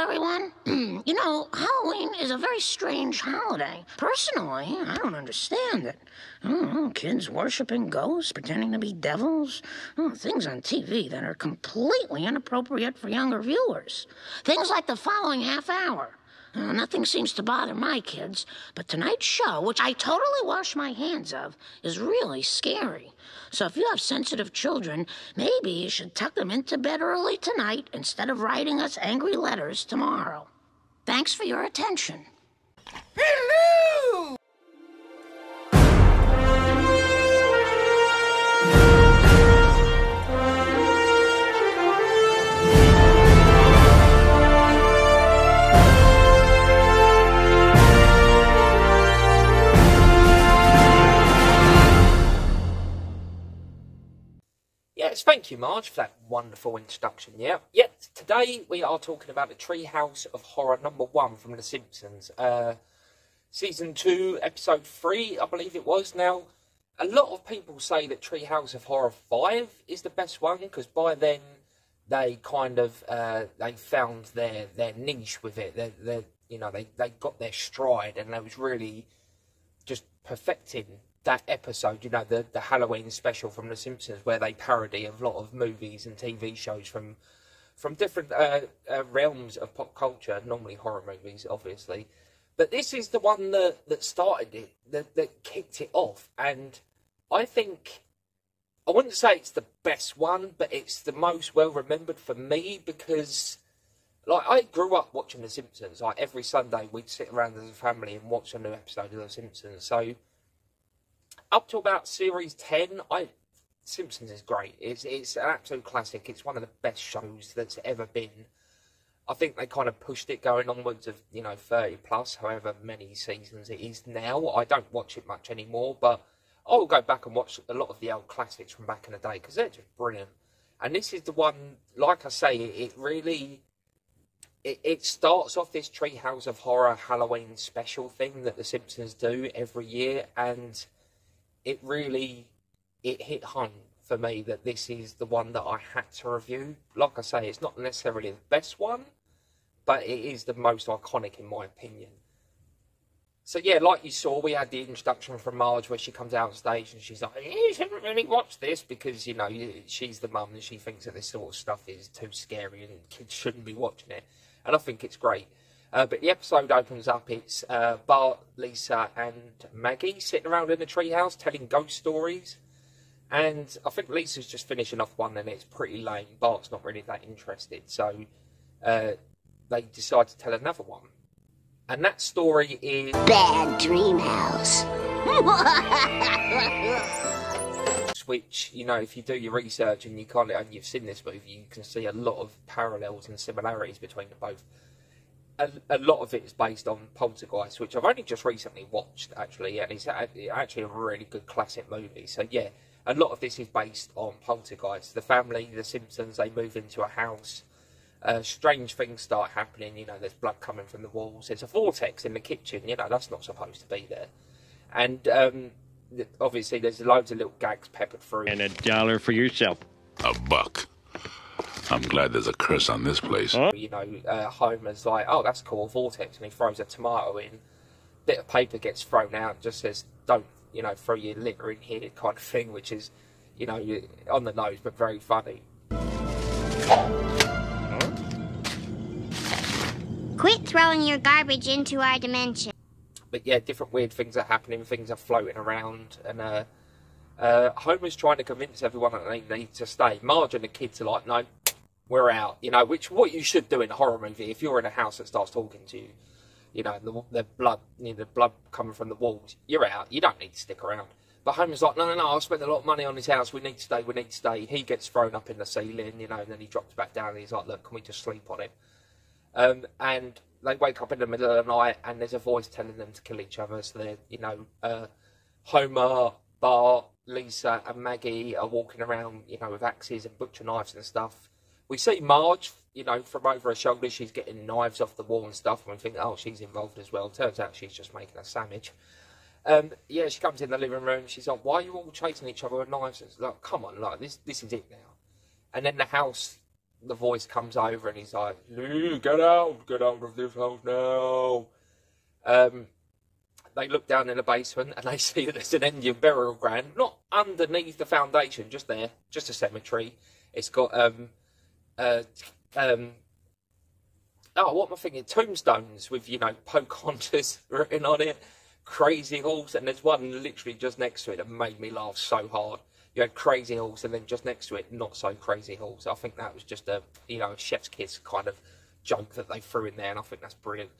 everyone. You know, Halloween is a very strange holiday. Personally, I don't understand it. I don't know, kids worshiping ghosts, pretending to be devils. Oh, things on TV that are completely inappropriate for younger viewers. Things like the following half hour. Nothing seems to bother my kids, but tonight's show, which I totally wash my hands of, is really scary. So if you have sensitive children, maybe you should tuck them into bed early tonight instead of writing us angry letters tomorrow. Thanks for your attention. Hello! Yes, thank you, Marge, for that wonderful introduction. Yeah, today we are talking about the Treehouse of Horror #1 from The Simpsons. Season 2, Episode 3, I believe it was. Now, a lot of people say that Treehouse of Horror 5 is the best one, because by then they kind of, they found their niche with it. They got their stride, and they was really just perfecting that episode, the Halloween special from The Simpsons, where they parody a lot of movies and TV shows from different realms of pop culture, normally horror movies, obviously. But this is the one that started it, that kicked it off. And I think, I wouldn't say it's the best one, but it's the most well-remembered for me, because like, I grew up watching The Simpsons. Like, every Sunday we'd sit around as a family and watch a new episode of The Simpsons. So up to about series 10, Simpsons is great. It's an absolute classic. It's one of the best shows that's ever been. I think they kind of pushed it going onwards of, 30 plus, however many seasons it is now. I don't watch it much anymore, but I'll go back and watch a lot of the old classics from back in the day, because they're just brilliant. And this is the one, like I say, it really, it starts off this Treehouse of Horror Halloween special thing that The Simpsons do every year, and it hit home for me that this is the one that I had to review. Like I say, it's not necessarily the best one, but it is the most iconic in my opinion. So yeah, like you saw, we had the introduction from Marge where she comes out on stage and she's like, you shouldn't really watch this, because, she's the mum and she thinks that this sort of stuff is too scary and kids shouldn't be watching it. And I think it's great. But the episode opens up, it's Bart, Lisa and Maggie sitting around in the treehouse telling ghost stories. And I think Lisa's just finishing off one and it's pretty lame. Bart's not really that interested. So they decide to tell another one. And that story is Bad Dream House. Which, if you do your research and you've seen this movie, you can see a lot of parallels and similarities between the both. A lot of it is based on Poltergeist, which I've only just recently watched, actually, and it's actually a really good classic movie. So, yeah, a lot of this is based on Poltergeist. The family, the Simpsons, they move into a house. Strange things start happening, there's blood coming from the walls. There's a vortex in the kitchen, that's not supposed to be there. And obviously there's loads of little gags peppered through. And $1 for yourself. $1. I'm glad there's a curse on this place. Huh? Homer's like, oh, that's cool, vortex, and he throws a tomato in. Bit of paper gets thrown out, and just says, don't, throw your litter in here, kind of thing, which is, on the nose, but very funny. Quit throwing your garbage into our dimension. But yeah, different weird things are happening, things are floating around, and Homer's trying to convince everyone that they need to stay. Marge and the kids are like, no, we're out, which what you should do in a horror movie. If you're in a house that starts talking to you, the blood, the blood coming from the walls, you're out. You don't need to stick around. But Homer's like, no, I've spent a lot of money on this house. We need to stay. He gets thrown up in the ceiling, and then he drops back down, and he's like, look, can we just sleep on him? And they wake up in the middle of the night, and there's a voice telling them to kill each other. So they're, Homer, Bart, Lisa and Maggie are walking around, with axes and butcher knives and stuff. We see Marge, from over her shoulder, she's getting knives off the wall and stuff, and we think, oh, she's involved as well. Turns out she's just making a sandwich. She comes in the living room, she's like, why are you all chasing each other with knives? And it's like, come on, this is it now. And then the house the voice comes over and he's like, "Lou, get out of this house now." They look down in the basement and they see that there's an Indian burial ground, not underneath the foundation, just there, just a cemetery. It's got oh, what am I thinking? Tombstones with, you know, Pocahontas written on it, Crazy Horse, and there's one literally just next to it that made me laugh so hard. You had Crazy Horse, and then just next to it, Not So Crazy Horse. I think that was just a, you know, a chef's kiss kind of joke that they threw in there, and I think that's brilliant.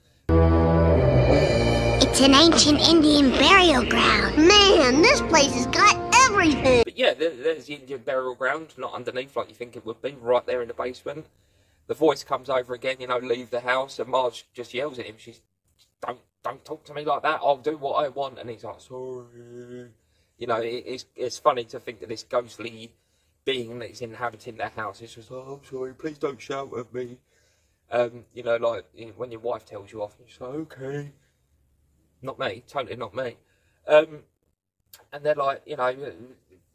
It's an ancient Indian burial ground. Man, this place has got everything. But yeah, there's the Indian burial ground, not underneath like you think it would be, right there in the basement. The voice comes over again, you know, leave the house, and Marge just yells at him. She's, don't talk to me like that. I'll do what I want. And he's like, sorry. You know, it's funny to think that this ghostly being that's inhabiting their house is just, oh, I'm sorry, please don't shout at me. You know, like when your wife tells you off, you say, okay. Not me, totally not me. And they're like, you know,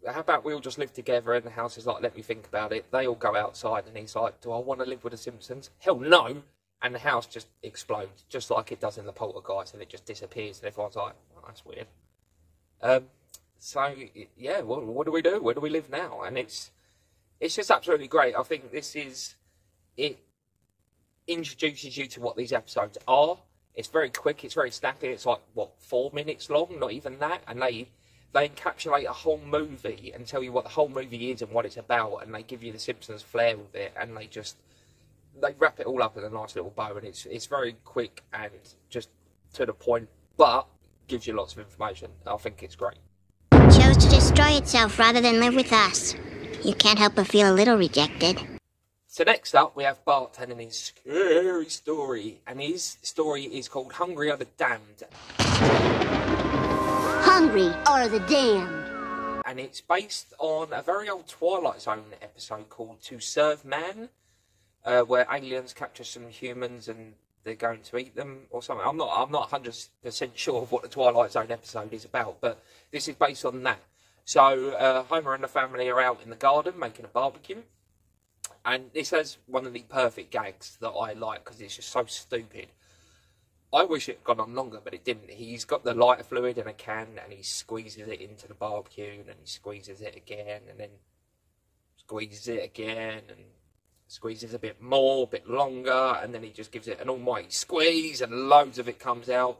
how about we all just live together? And the house is like, let me think about it. They all go outside and he's like, do I want to live with the Simpsons? Hell no. And the house just explodes, just like it does in the Poltergeist, and it just disappears. And everyone's like, oh, that's weird. So, yeah, what do we do? Where do we live now? And it's just absolutely great. I think it introduces you to what these episodes are. It's very quick, it's very snappy. It's like, what, 4 minutes long? Not even that. And they encapsulate a whole movie and tell you what the whole movie is and what it's about, and they give you the Simpsons flair with it, and they wrap it all up in a nice little bow, and it's very quick and just to the point, but gives you lots of information. I think it's great. It chose to destroy itself rather than live with us. You can't help but feel a little rejected. So next up, we have Bart telling his scary story, and his story is called Hungry Are the Damned. Hungry are the damned. And it's based on a very old Twilight Zone episode called To Serve Man, where aliens capture some humans and they're going to eat them or something. I'm not 100% sure of what the Twilight Zone episode is about, but this is based on that. So Homer and the family are out in the garden making a barbecue. And this has one of the perfect gags that I like because it's just so stupid. I wish it had gone on longer, but it didn't. He's got the lighter fluid in a can and he squeezes it into the barbecue, and then he squeezes it again, and then squeezes it again, and squeezes a bit more, a bit longer, and then he just gives it an almighty squeeze and loads of it comes out.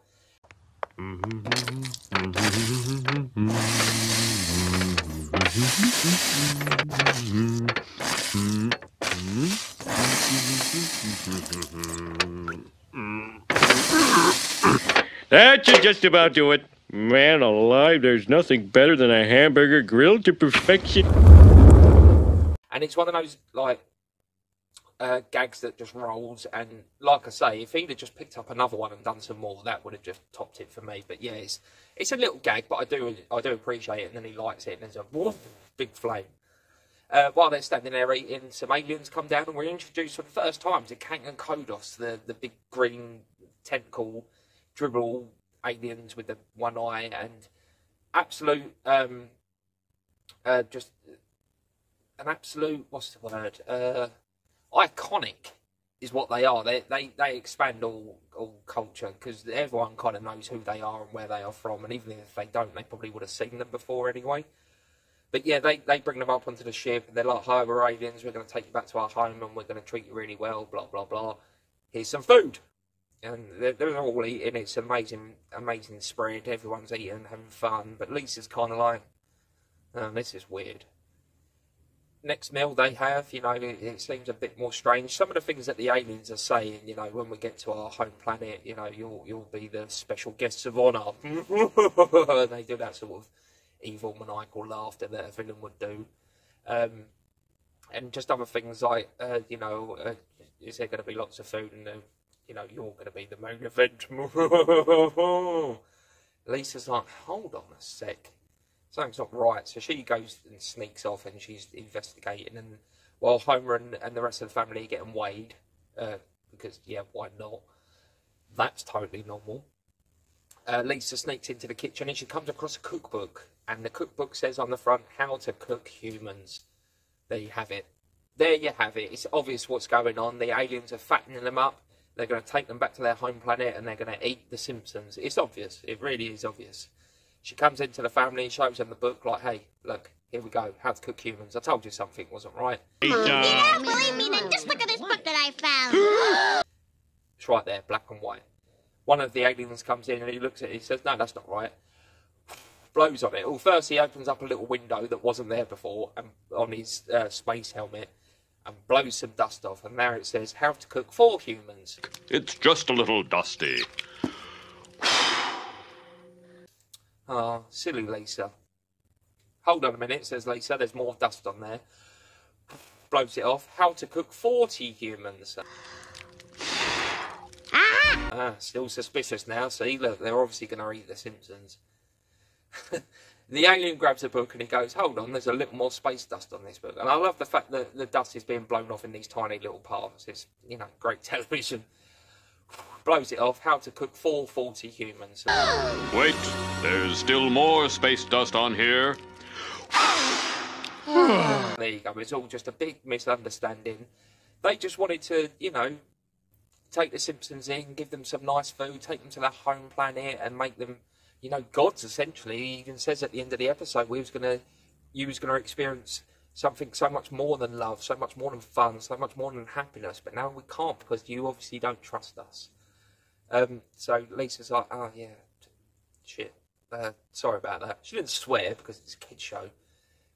That should just about do it. Man alive, there's nothing better than a hamburger grilled to perfection. And it's one of those, like, gags that just rolls, and like I say, if he'd have just picked up another one and done some more, that would have just topped it for me. But yeah, it's a little gag, but I do appreciate it. And then he lights it, and there's a woof, big flame. While they're standing there eating, some aliens come down, and we're introduced for the first time to Kang and Kodos, the big green tentacle dribble aliens with the one eye, and absolute just an absolute, what's the word, iconic is what they are. They expand all culture, because everyone kind of knows who they are and where they are from, and even if they don't, they probably would have seen them before anyway. But yeah, they bring them up onto the ship, and they're like, hi, we're aliens, we're going to take you back to our home, and we're going to treat you really well, blah, blah, blah. Here's some food. And they're all eating. It's amazing spread. Everyone's eating, having fun. But Lisa's kind of like, oh, this is weird. Next meal they have, you know, it seems a bit more strange. Some of the things that the aliens are saying, you know, when we get to our home planet, you know, you'll be the special guests of honour. They do that sort of evil, maniacal laughter that a villain would do. And just other things like, you know, is there going to be lots of food, and you know, you're going to be the main event. Lisa's like, hold on a sec. Something's not right. So she goes and sneaks off, and she's investigating. And while Homer and the rest of the family are getting weighed, because, yeah, why not? That's totally normal. Lisa sneaks into the kitchen, and she comes across a cookbook. And the cookbook says on the front, how to cook humans. There you have it. there you have it. It's obvious what's going on. The aliens are fattening them up. They're going to take them back to their home planet and they're going to eat the Simpsons. It's obvious. It really is obvious. She comes into the family and shows them the book like, hey, look, here we go. How to cook humans. I told you something wasn't right. You don't believe me? Then just look at this book that I found. It's right there, black and white. One of the aliens comes in and he looks at it. He says, no, that's not right. Blows on it. Well, first he opens up a little window that wasn't there before and on his space helmet and blows some dust off. And there it says, how to cook for humans. It's just a little dusty. Ah, silly Lisa. Hold on a minute, says Lisa. There's more dust on there. Blows it off. How to cook 40 humans. Still suspicious now. See, look, they're obviously going to eat the Simpsons. The alien grabs a book and he goes, hold on, there's a little more space dust on this book. And I love the fact that the dust is being blown off in these tiny little parts. It's, you know, great television. Blows it off. How to cook for 40 humans. Wait, there's still more space dust on here. There you go. It's all just a big misunderstanding. They just wanted to, you know, take the Simpsons in, give them some nice food, take them to their home planet and make them, you know, gods, essentially. He even says at the end of the episode, you was gonna experience something so much more than love, so much more than fun, so much more than happiness. But now we can't because you obviously don't trust us. So Lisa's like, oh yeah, shit. Sorry about that. She didn't swear because it's a kid's show.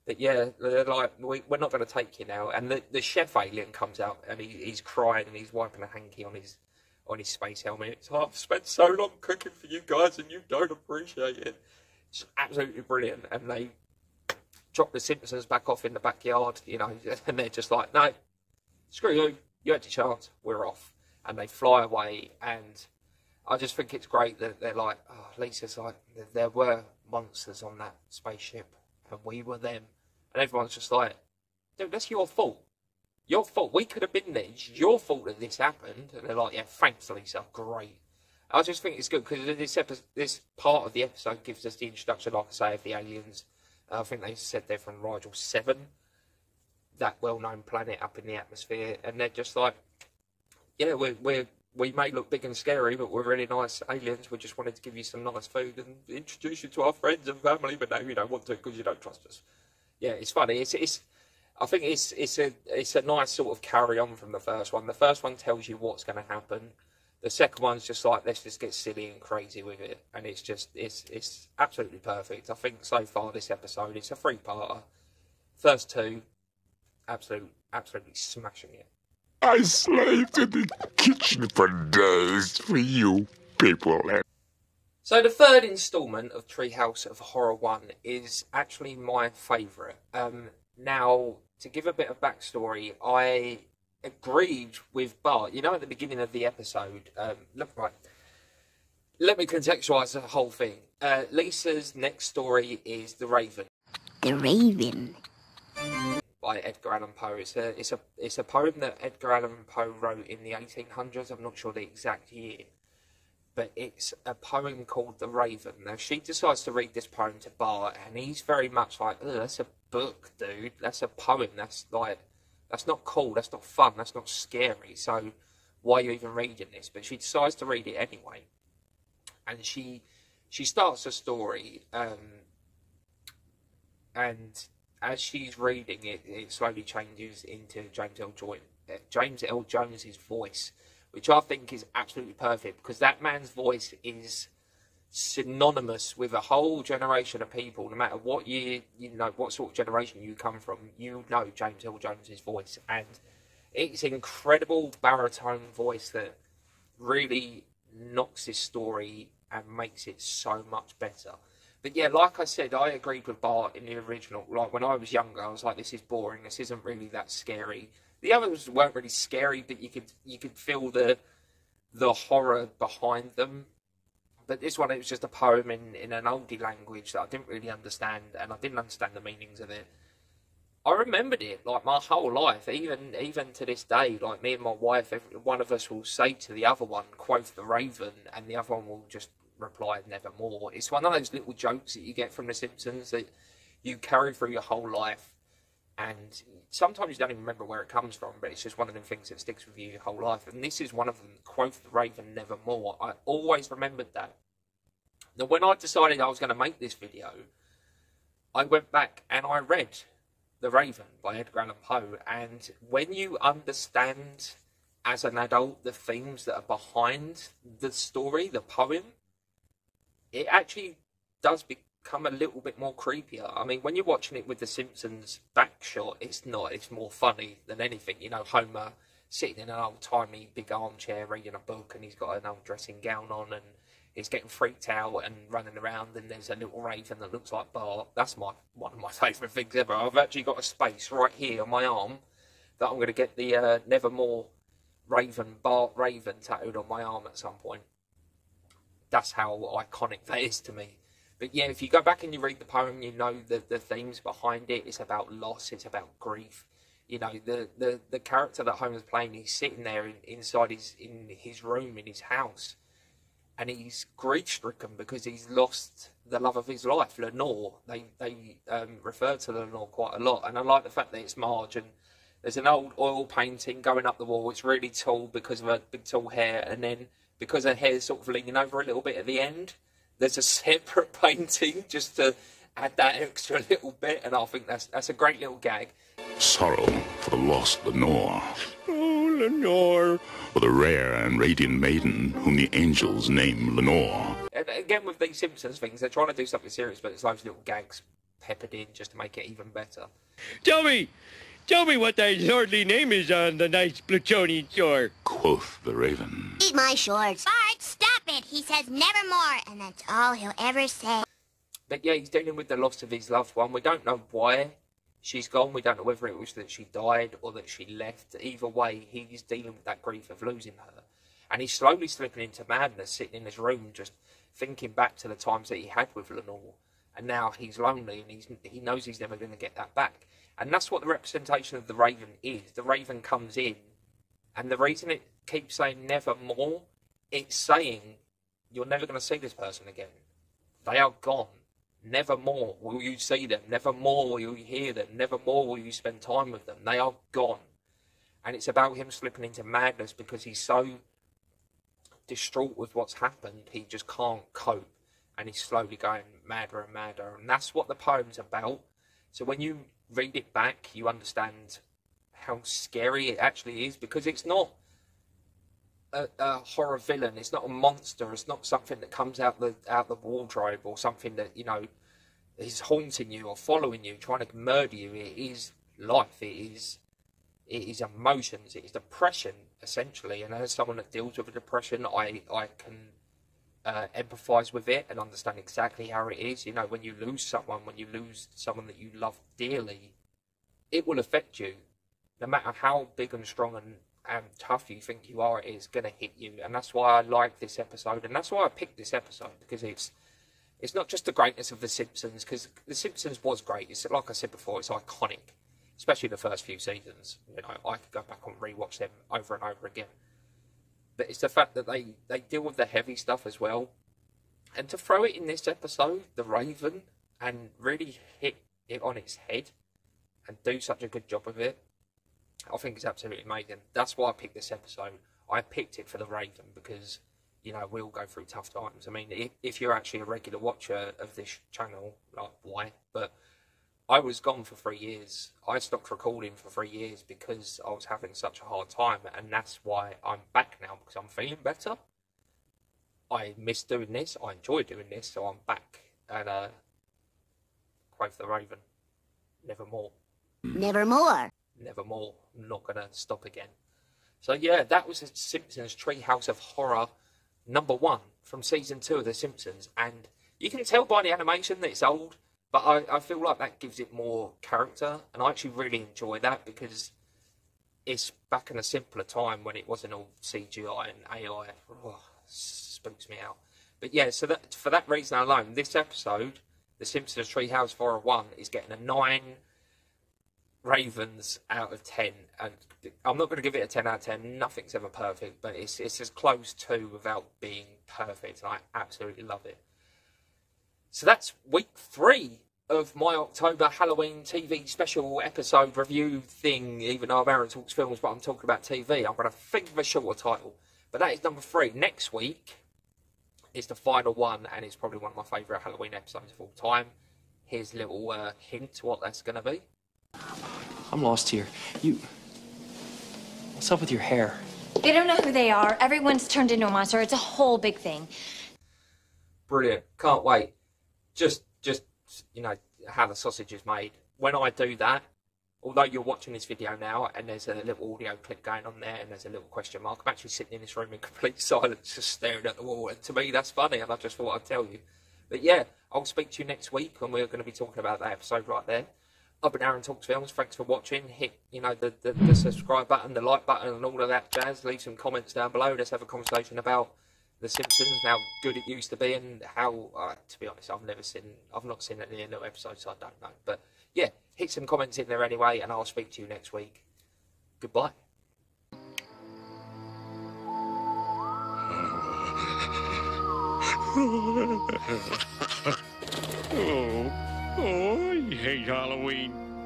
But yeah, they're like, we're not going to take you now. And the chef alien comes out and he's crying and he's wiping a hanky on his space helmet. It's like, I've spent so long cooking for you guys and you don't appreciate it. It's absolutely brilliant. And they drop the Simpsons back off in the backyard, you know, and they're just like, no, screw you. You had your chance. We're off. And they fly away. And I just think it's great that they're like, oh, Lisa's like, there were monsters on that spaceship and we were them. And everyone's just like, dude, that's your fault. Your fault. We could have been there. It's your fault that this happened. And they're like, yeah, thanks, Lisa. Great. I just think it's good because this part of the episode gives us the introduction, like I say, of the aliens. I think they said they're from Rigel 7, that well-known planet up in the atmosphere. And they're just like, yeah, we may look big and scary, but we're really nice aliens. We just wanted to give you some nice food and introduce you to our friends and family, but now you don't want to because you don't trust us. Yeah, it's funny. I think it's a nice sort of carry on from the first one. The first one tells you what's going to happen. The second one's just like, let's just get silly and crazy with it, and it's absolutely perfect. I think so far this episode, it's a 3-parter. First 2, absolutely smashing it. I slaved in the kitchen for days for you people. So the third instalment of Treehouse of Horror 1 is actually my favourite. Now, to give a bit of backstory, I agreed with Bart. You know, at the beginning of the episode, right, let me contextualise the whole thing. Lisa's next story is The Raven. The Raven. By Edgar Allan Poe. It's a poem that Edgar Allan Poe wrote in the 1800s. I'm not sure the exact year. But it's a poem called The Raven. Now, she decides to read this poem to Bart, and he's very much like, oh, that's a book, dude. That's a poem. That's not cool. That's not fun. That's not scary. So why are you even reading this? But she decides to read it anyway. And she starts a story, and as she's reading it, it slowly changes into James L. Jones's voice, which I think is absolutely perfect because that man's voice is synonymous with a whole generation of people. No matter what year, you know, what sort of generation you come from, you know James L. Jones's voice, and it's an incredible baritone voice that really knocks this story and makes it so much better. But yeah, like I said, I agreed with Bart in the original. Like, when I was younger, I was like, this is boring. This isn't really that scary. The others weren't really scary, but you could feel the horror behind them. But this one, it was just a poem in an oldie language that I didn't really understand, and I didn't understand the meanings of it. I remembered it, like, my whole life, even to this day. Like, me and my wife, one of us will say to the other one, quote The Raven, and the other one will just reply nevermore. It's one of those little jokes that you get from The Simpsons that you carry through your whole life. And sometimes you don't even remember where it comes from, but it's just one of them things that sticks with you your whole life. And this is one of them, quoth the raven, nevermore. I always remembered that. Now, when I decided I was going to make this video, I went back and I read The Raven by Edgar Allan Poe. And when you understand, as an adult, the themes that are behind the story, the poem, it actually does become a little bit more creepier. I mean, when you're watching it with the Simpsons back shot, it's not. It's more funny than anything. You know, Homer sitting in an old-timey big armchair reading a book, and he's got an old dressing gown on, and he's getting freaked out and running around, and there's a little raven that looks like Bart. That's one of my favourite things ever. I've actually got a space right here on my arm that I'm going to get the Nevermore Raven, Bart Raven, tattooed on my arm at some point. That's how iconic that is to me. But yeah, if you go back and you read the poem, you know the themes behind it. It's about loss, it's about grief. You know, the character that Homer's playing, he's sitting there inside his room in his house, and he's grief-stricken because he's lost the love of his life, Lenore. They refer to Lenore quite a lot, and I like the fact that it's Marge, and there's an old oil painting going up the wall. It's really tall because of her big tall hair, and then because her hair's sort of leaning over a little bit at the end, there's a separate painting just to add that extra little bit, and I think that's a great little gag. Sorrow for the lost Lenore, Oh, Lenore. for the rare and radiant maiden whom the angels name Lenore. And again, with these Simpsons things, they're trying to do something serious, but there's loads of little gags peppered in just to make it even better. Tell me what thy lordly name is on the nice plutonian shore. Quoth the raven. Eat my shorts. Bart, stop it. He says nevermore, and that's all he'll ever say. But yeah, he's dealing with the loss of his loved one. We don't know why she's gone. We don't know whether it was that she died or that she left. Either way, he's dealing with that grief of losing her. And he's slowly slipping into madness, sitting in his room, just thinking back to the times that he had with Lenore. And now he's lonely, and he knows he's never going to get that back. And that's what the representation of the Raven is. The Raven comes in, and the reason it keeps saying nevermore, it's saying you're never going to see this person again. They are gone. Nevermore will you see them. Nevermore will you hear them. Nevermore will you spend time with them. They are gone. And it's about him slipping into madness because he's so distraught with what's happened, he just can't cope. And he's slowly going madder and madder. And that's what the poem's about. So when you read it back, you understand how scary it actually is, because it's not a horror villain. It's not a monster. It's not something that comes out the wardrobe, or something that, you know, is haunting you or following you, trying to murder you. It is life. It is emotions. It is depression, essentially. And as someone that deals with depression, I can empathise with it and understand exactly how it is. You know, when you lose someone that you love dearly, it will affect you. No matter how big and strong and tough you think you are, it is going to hit you. And that's why I like this episode, and that's why I picked this episode, because it's not just the greatness of The Simpsons, because The Simpsons was great. It's, like I said before, it's iconic, especially the first few seasons. You know, I could go back and rewatch them over and over again. But it's the fact that they deal with the heavy stuff as well. And to throw it in this episode, The Raven, and really hit it on its head and do such a good job of it, I think it's absolutely amazing. That's why I picked this episode. I picked it for The Raven because, you know, we all go through tough times. I mean, if you're actually a regular watcher of this channel, like, why? But I was gone for 3 years. I stopped recording for 3 years because I was having such a hard time, and that's why I'm back now, because I'm feeling better. I miss doing this. I enjoy doing this, so I'm back. And quote the Raven, nevermore. Nevermore. Nevermore. I'm not going to stop again. So yeah, that was the Simpsons Treehouse of Horror #1 from season 2 of The Simpsons. And you can tell by the animation that it's old, but I feel like that gives it more character. And I actually really enjoy that, because it's back in a simpler time when it wasn't all CGI and AI. Oh, spooks me out. But yeah, so that for that reason alone, this episode, The Simpsons Treehouse of Horror 1, is getting a 9 Ravens out of 10. And I'm not going to give it a 10 out of 10. Nothing's ever perfect, but it's as close to without being perfect. And I absolutely love it. So that's week 3 of my October Halloween TV special episode review thing, even though Aaron talks films, but I'm talking about TV. I'm going to think of a shorter title. But that is number 3. Next week is the final one, and it's probably one of my favourite Halloween episodes of all time. Here's a little hint to what that's going to be. I'm lost here. What's up with your hair? They don't know who they are. Everyone's turned into a monster. It's a whole big thing. Brilliant. Can't wait. Just you know, how the sausage is made. When I do that, although you're watching this video now and there's a little audio clip going on there and there's a little question mark, I'm actually sitting in this room in complete silence just staring at the wall, and to me that's funny, and I just thought I'd tell you. But yeah, I'll speak to you next week and we're going to be talking about that episode right there. I've been Aaron Talks Films. Thanks for watching. Hit, you know, the subscribe button, the like button and all of that jazz. Leave some comments down below. Let's have a conversation about The Simpsons, how good it used to be, and how, to be honest, I've not seen any new episodes, so I don't know. But yeah, hit some comments in there anyway, and I'll speak to you next week. Goodbye. Oh, I hate Halloween.